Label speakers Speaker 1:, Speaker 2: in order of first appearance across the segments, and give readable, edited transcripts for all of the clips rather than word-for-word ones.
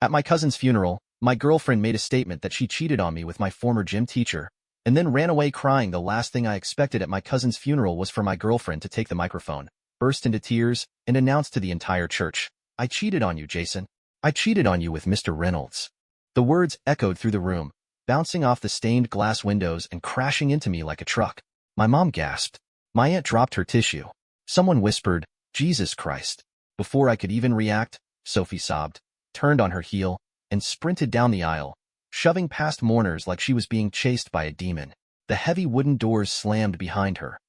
Speaker 1: At my cousin's funeral, my girlfriend made a statement that she cheated on me with my former gym teacher, and then ran away crying. The last thing I expected at my cousin's funeral was for my girlfriend to take the microphone, burst into tears, and announce to the entire church, "I cheated on you, Jason. I cheated on you with Mr. Reynolds." The words echoed through the room, bouncing off the stained glass windows and crashing into me like a truck. My mom gasped. My aunt dropped her tissue. Someone whispered, "Jesus Christ." Before I could even react, Sophie sobbed, turned on her heel, and sprinted down the aisle, shoving past mourners like she was being chased by a demon. The heavy wooden doors slammed behind her.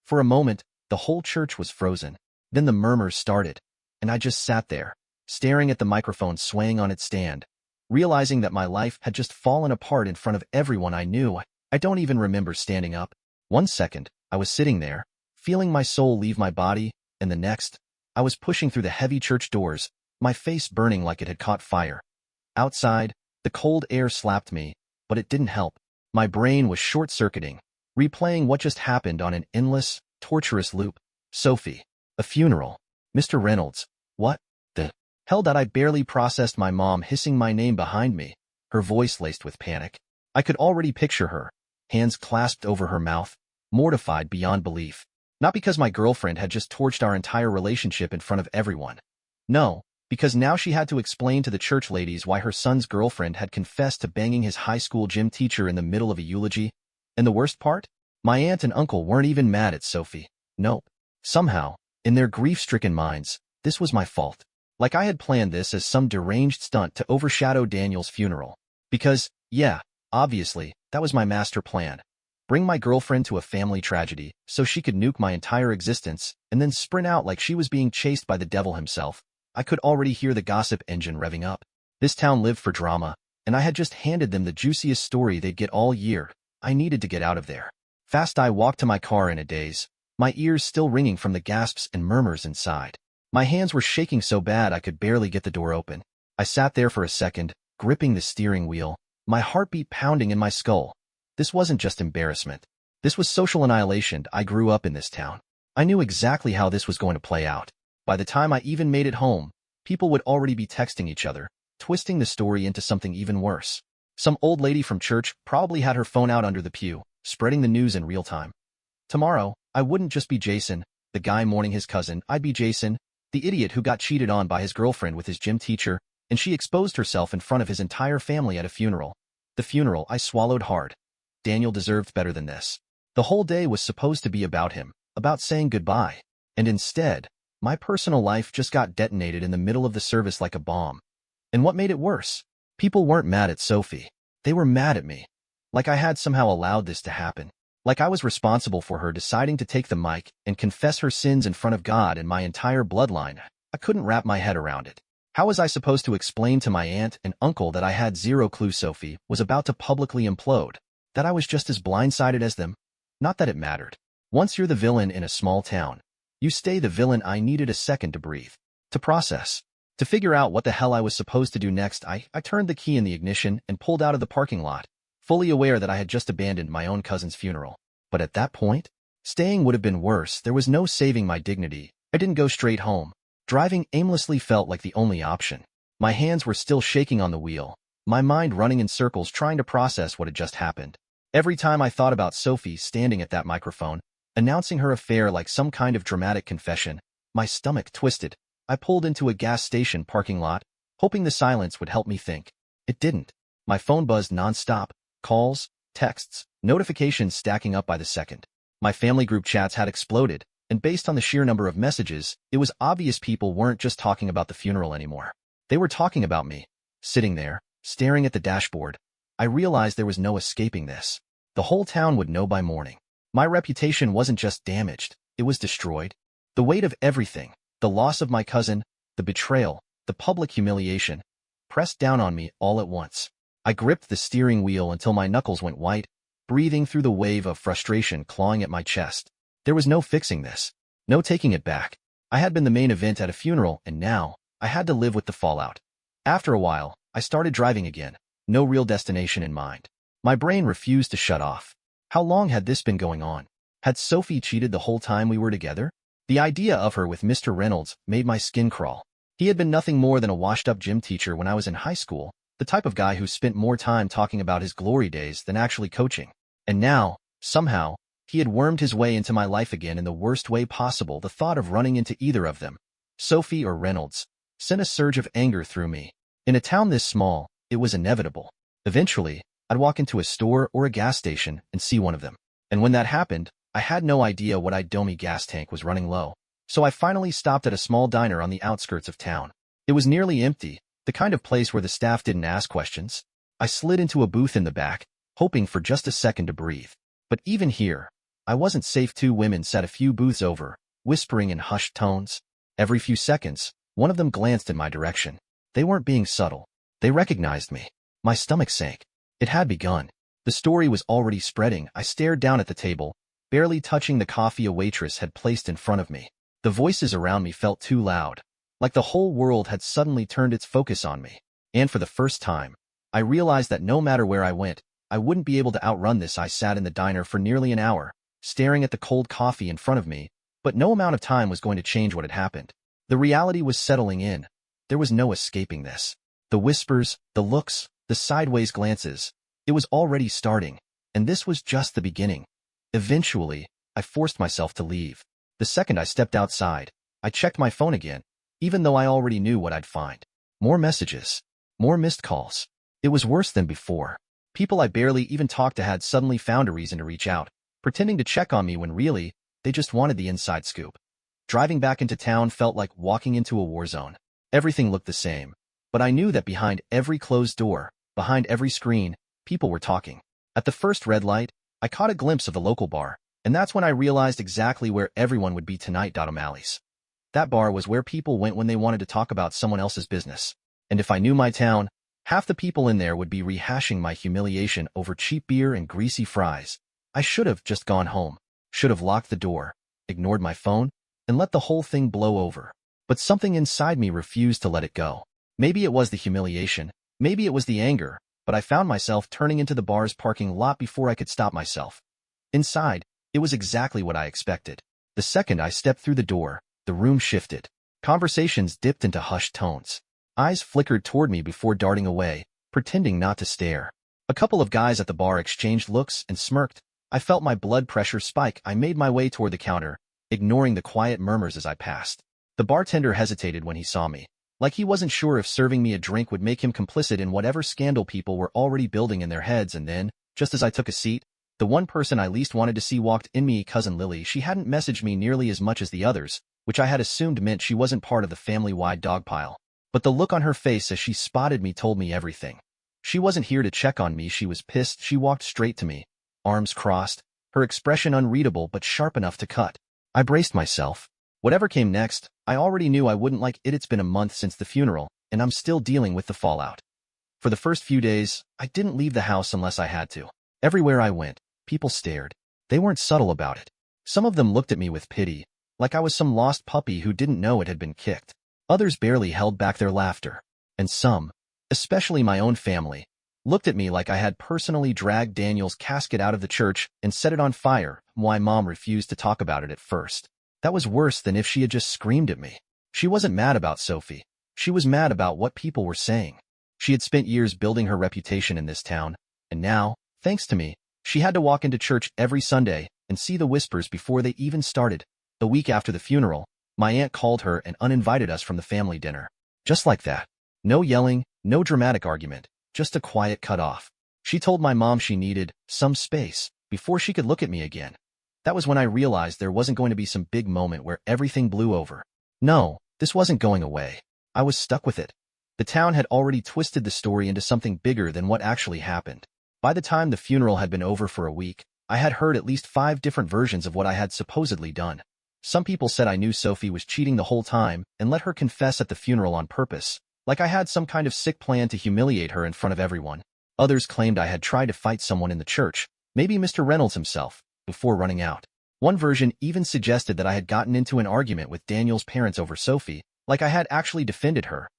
Speaker 1: For a moment, the whole church was frozen. Then the murmurs started, and I just sat there, staring at the microphone swaying on its stand, realizing that my life had just fallen apart in front of everyone I knew. I don't even remember standing up. One second, I was sitting there, feeling my soul leave my body, and the next, I was pushing through the heavy church doors, my face burning like it had caught fire. Outside, the cold air slapped me, but it didn't help. My brain was short-circuiting, replaying what just happened on an endless, torturous loop. Sophie. A funeral. Mr. Reynolds. What the hell? That I barely processed my mom hissing my name behind me, her voice laced with panic. I could already picture her, hands clasped over her mouth, mortified beyond belief. Not because my girlfriend had just torched our entire relationship in front of everyone. No, because now she had to explain to the church ladies why her son's girlfriend had confessed to banging his high school gym teacher in the middle of a eulogy. And the worst part? My aunt and uncle weren't even mad at Sophie. Nope. Somehow, in their grief-stricken minds, this was my fault. Like I had planned this as some deranged stunt to overshadow Daniel's funeral. Because, yeah, obviously, that was my master plan. Bring my girlfriend to a family tragedy so she could nuke my entire existence and then sprint out like she was being chased by the devil himself. I could already hear the gossip engine revving up. This town lived for drama, and I had just handed them the juiciest story they'd get all year. I needed to get out of there. Fast I walked to my car in a daze, my ears still ringing from the gasps and murmurs inside. My hands were shaking so bad I could barely get the door open. I sat there for a second, gripping the steering wheel, my heartbeat pounding in my skull. This wasn't just embarrassment. This was social annihilation. I grew up in this town. I knew exactly how this was going to play out. By the time I even made it home, people would already be texting each other, twisting the story into something even worse. Some old lady from church probably had her phone out under the pew, spreading the news in real time. Tomorrow, I wouldn't just be Jason, the guy mourning his cousin. I'd be Jason, the idiot who got cheated on by his girlfriend with his gym teacher, and she exposed herself in front of his entire family at a funeral. The funeral. I swallowed hard. Daniel deserved better than this. The whole day was supposed to be about him, about saying goodbye. And instead, my personal life just got detonated in the middle of the service like a bomb. And what made it worse? People weren't mad at Sophie. They were mad at me. Like I had somehow allowed this to happen. Like I was responsible for her deciding to take the mic and confess her sins in front of God and my entire bloodline. I couldn't wrap my head around it. How was I supposed to explain to my aunt and uncle that I had zero clue Sophie was about to publicly implode? That I was just as blindsided as them? Not that it mattered. Once you're the villain in a small town, you stay the villain. I needed a second to breathe, to process, to figure out what the hell I was supposed to do next. I turned the key in the ignition and pulled out of the parking lot, fully aware that I had just abandoned my own cousin's funeral. But at that point, staying would have been worse. There was no saving my dignity. I didn't go straight home. Driving aimlessly felt like the only option. My hands were still shaking on the wheel, my mind running in circles trying to process what had just happened. Every time I thought about Sophie standing at that microphone, announcing her affair like some kind of dramatic confession, my stomach twisted. I pulled into a gas station parking lot, hoping the silence would help me think. It didn't. My phone buzzed nonstop, calls, texts, notifications stacking up by the second. My family group chats had exploded, and based on the sheer number of messages, it was obvious people weren't just talking about the funeral anymore. They were talking about me. Sitting there, staring at the dashboard, I realized there was no escaping this. The whole town would know by morning. My reputation wasn't just damaged, it was destroyed. The weight of everything, the loss of my cousin, the betrayal, the public humiliation, pressed down on me all at once. I gripped the steering wheel until my knuckles went white, breathing through the wave of frustration clawing at my chest. There was no fixing this, no taking it back. I had been the main event at a funeral, and now I had to live with the fallout. After a while, I started driving again, no real destination in mind. My brain refused to shut off. How long had this been going on? Had Sophie cheated the whole time we were together? The idea of her with Mr. Reynolds made my skin crawl. He had been nothing more than a washed-up gym teacher when I was in high school, the type of guy who spent more time talking about his glory days than actually coaching. And now, somehow, he had wormed his way into my life again in the worst way possible. The thought of running into either of them, Sophie or Reynolds, sent a surge of anger through me. In a town this small, it was inevitable. Eventually, I'd walk into a store or a gas station and see one of them. And when that happened, I had no idea what Idomi gas tank was running low. So I finally stopped at a small diner on the outskirts of town. It was nearly empty, the kind of place where the staff didn't ask questions. I slid into a booth in the back, hoping for just a second to breathe. But even here, I wasn't safe. Two women sat a few booths over, whispering in hushed tones. Every few seconds, one of them glanced in my direction. They weren't being subtle. They recognized me. My stomach sank. It had begun. The story was already spreading. I stared down at the table, barely touching the coffee a waitress had placed in front of me. The voices around me felt too loud, like the whole world had suddenly turned its focus on me. And for the first time, I realized that no matter where I went, I wouldn't be able to outrun this. I sat in the diner for nearly an hour, staring at the cold coffee in front of me, but no amount of time was going to change what had happened. The reality was settling in. There was no escaping this. The whispers, the looks, the sideways glances. It was already starting, and this was just the beginning. Eventually, I forced myself to leave. The second I stepped outside, I checked my phone again, even though I already knew what I'd find. More messages. More missed calls. It was worse than before. People I barely even talked to had suddenly found a reason to reach out, pretending to check on me when really, they just wanted the inside scoop. Driving back into town felt like walking into a war zone. Everything looked the same, but I knew that behind every closed door, behind every screen, people were talking. At the first red light, I caught a glimpse of the local bar, and that's when I realized exactly where everyone would be tonight. O'Malley's. That bar was where people went when they wanted to talk about someone else's business. And if I knew my town, half the people in there would be rehashing my humiliation over cheap beer and greasy fries. I should have just gone home, should have locked the door, ignored my phone, and let the whole thing blow over. But something inside me refused to let it go. Maybe it was the humiliation, maybe it was the anger, but I found myself turning into the bar's parking lot before I could stop myself. Inside, it was exactly what I expected. The second I stepped through the door, the room shifted. Conversations dipped into hushed tones. Eyes flickered toward me before darting away, pretending not to stare. A couple of guys at the bar exchanged looks and smirked. I felt my blood pressure spike. I made my way toward the counter, ignoring the quiet murmurs as I passed. The bartender hesitated when he saw me, like he wasn't sure if serving me a drink would make him complicit in whatever scandal people were already building in their heads. And then, just as I took a seat, the one person I least wanted to see walked in. Me, cousin Lily. She hadn't messaged me nearly as much as the others, which I had assumed meant she wasn't part of the family-wide dogpile. But the look on her face as she spotted me told me everything. She wasn't here to check on me. She was pissed. She walked straight to me, arms crossed, her expression unreadable but sharp enough to cut. I braced myself. Whatever came next, I already knew I wouldn't like it. It's been a month since the funeral, and I'm still dealing with the fallout. For the first few days, I didn't leave the house unless I had to. Everywhere I went, people stared. They weren't subtle about it. Some of them looked at me with pity, like I was some lost puppy who didn't know it had been kicked. Others barely held back their laughter. And some, especially my own family, looked at me like I had personally dragged Daniel's casket out of the church and set it on fire. My mom refused to talk about it at first. That was worse than if she had just screamed at me. She wasn't mad about Sophie. She was mad about what people were saying. She had spent years building her reputation in this town, and now, thanks to me, she had to walk into church every Sunday and see the whispers before they even started. The week after the funeral, my aunt called her and uninvited us from the family dinner. Just like that. No yelling, no dramatic argument, just a quiet cutoff. She told my mom she needed some space before she could look at me again. That was when I realized there wasn't going to be some big moment where everything blew over. No, this wasn't going away. I was stuck with it. The town had already twisted the story into something bigger than what actually happened. By the time the funeral had been over for a week, I had heard at least 5 different versions of what I had supposedly done. Some people said I knew Sophie was cheating the whole time and let her confess at the funeral on purpose, like I had some kind of sick plan to humiliate her in front of everyone. Others claimed I had tried to fight someone in the church, maybe Mr. Reynolds himself, before running out. One version even suggested that I had gotten into an argument with Daniel's parents over Sophie, like I had actually defended her.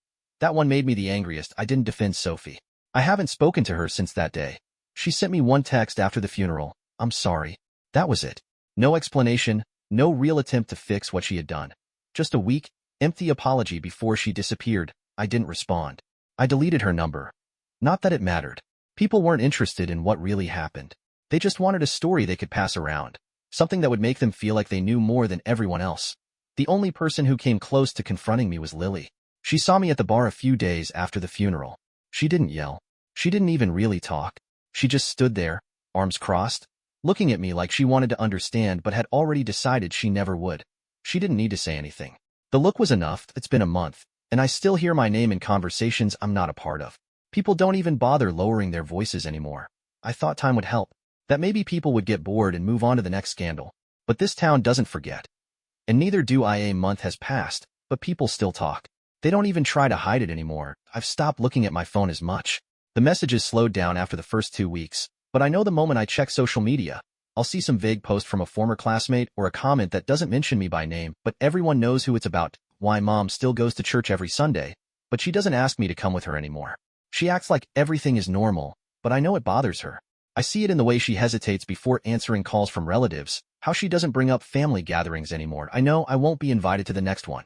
Speaker 1: That one made me the angriest. I didn't defend Sophie. I haven't spoken to her since that day. She sent me one text after the funeral. I'm sorry. That was it. No explanation, no real attempt to fix what she had done. Just a weak, Empty apology before she disappeared. I didn't respond. I deleted her number. Not that it mattered. People weren't interested in what really happened. They just wanted a story they could pass around. Something that would make them feel like they knew more than everyone else. The only person who came close to confronting me was Lily. She saw me at the bar a few days after the funeral. She didn't yell. She didn't even really talk. She just stood there, arms crossed, looking at me like she wanted to understand but had already decided she never would. She didn't need to say anything. The look was enough. It's been a month, and I still hear my name in conversations I'm not a part of. People don't even bother lowering their voices anymore. I thought time would help. That maybe people would get bored and move on to the next scandal. But this town doesn't forget. And neither do I. A month has passed, but people still talk. They don't even try to hide it anymore. I've stopped looking at my phone as much. The messages slowed down after the first 2 weeks, but I know the moment I check social media, I'll see some vague post from a former classmate or a comment that doesn't mention me by name, but everyone knows who it's about. Why mom still goes to church every Sunday, but she doesn't ask me to come with her anymore. She acts like everything is normal, but I know it bothers her. I see it in the way she hesitates before answering calls from relatives, how she doesn't bring up family gatherings anymore. I know I won't be invited to the next one.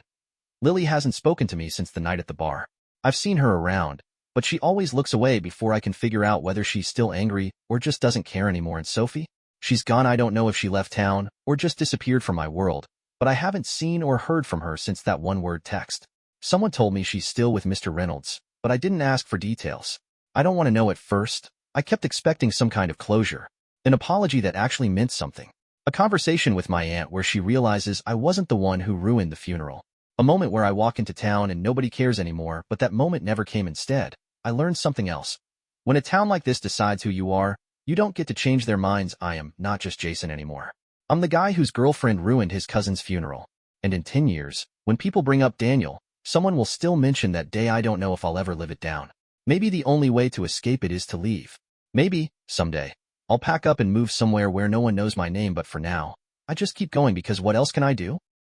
Speaker 1: Lily hasn't spoken to me since the night at the bar. I've seen her around, but she always looks away before I can figure out whether she's still angry or just doesn't care anymore. And Sophie? She's gone. I don't know if she left town or just disappeared from my world, but I haven't seen or heard from her since that one-word text. Someone told me she's still with Mr. Reynolds, but I didn't ask for details. I don't want to know at first. I kept expecting some kind of closure, an apology that actually meant something. A conversation with my aunt where she realizes I wasn't the one who ruined the funeral. A moment where I walk into town and nobody cares anymore, but that moment never came. Instead, I learned something else. When a town like this decides who you are, you don't get to change their minds. I am not just Jason anymore. I'm the guy whose girlfriend ruined his cousin's funeral. And in 10 years, when people bring up Daniel, someone will still mention that day. I don't know if I'll ever live it down. Maybe the only way to escape it is to leave. Maybe, someday, I'll pack up and move somewhere where no one knows my name, but for now, I just keep going because what else can I do?